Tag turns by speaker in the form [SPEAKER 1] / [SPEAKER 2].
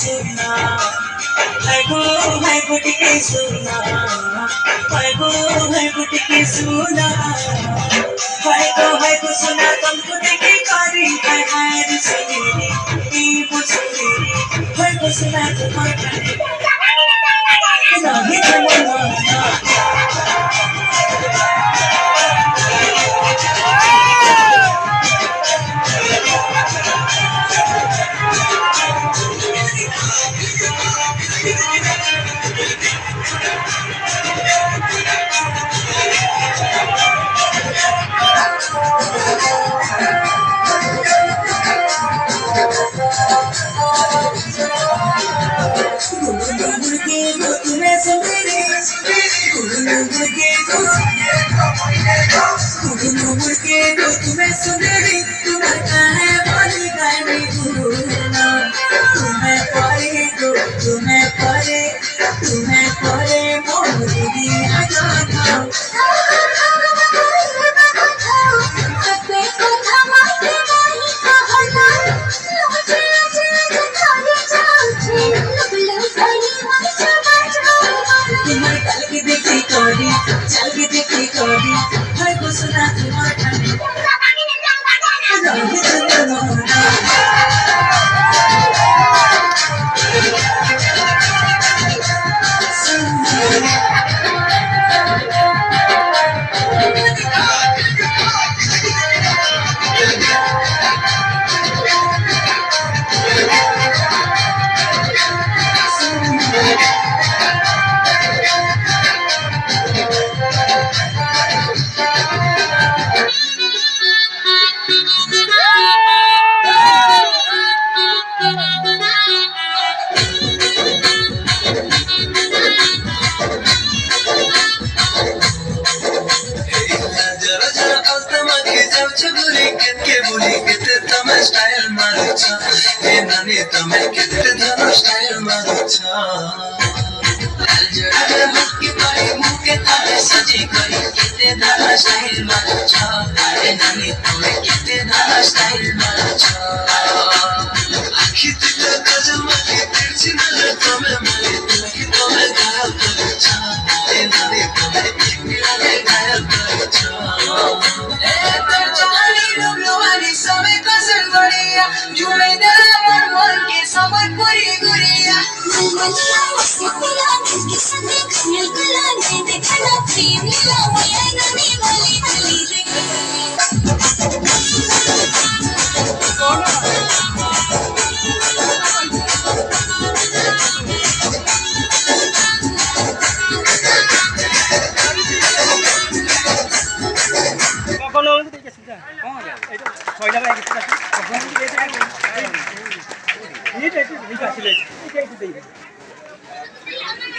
[SPEAKER 1] सुना है गुट के सुना है गुट के सुना है को सुना तुमको देखे कारी है सुनी ई मुझे है को सुना तुम्हारा नहीं तुम्हारा तुम्हें सुंदरी तुम्हें पानी गाने गुना तुम्हें परे मोरी आजा तुम्हारे चल के देखी करी है को सुना तुम्हारा स्टाइल मारुचा ए नानी तमे कितने धनो स्टाइल मारुचा जड़ा मुक्की पाई मुके तारे सजी करी कितने धनो स्टाइल मारुचा ए नानी तमे कितने धनो स्टाइल मारुचा आखी तिला गजल मके तिरछी नजर तमे मारी तुकी तमे घायल करुचा ए नानी तमे कितने घायल करुचा ए तर चाहनी लुबलुआनी समय कसर बढ़िया जुड़े दर मन के समय पूरी गुड़िया मनिया से पिला के संगे खिल गला ने देखना प्रेम लीला मैं ननी वाली वाली रे
[SPEAKER 2] ये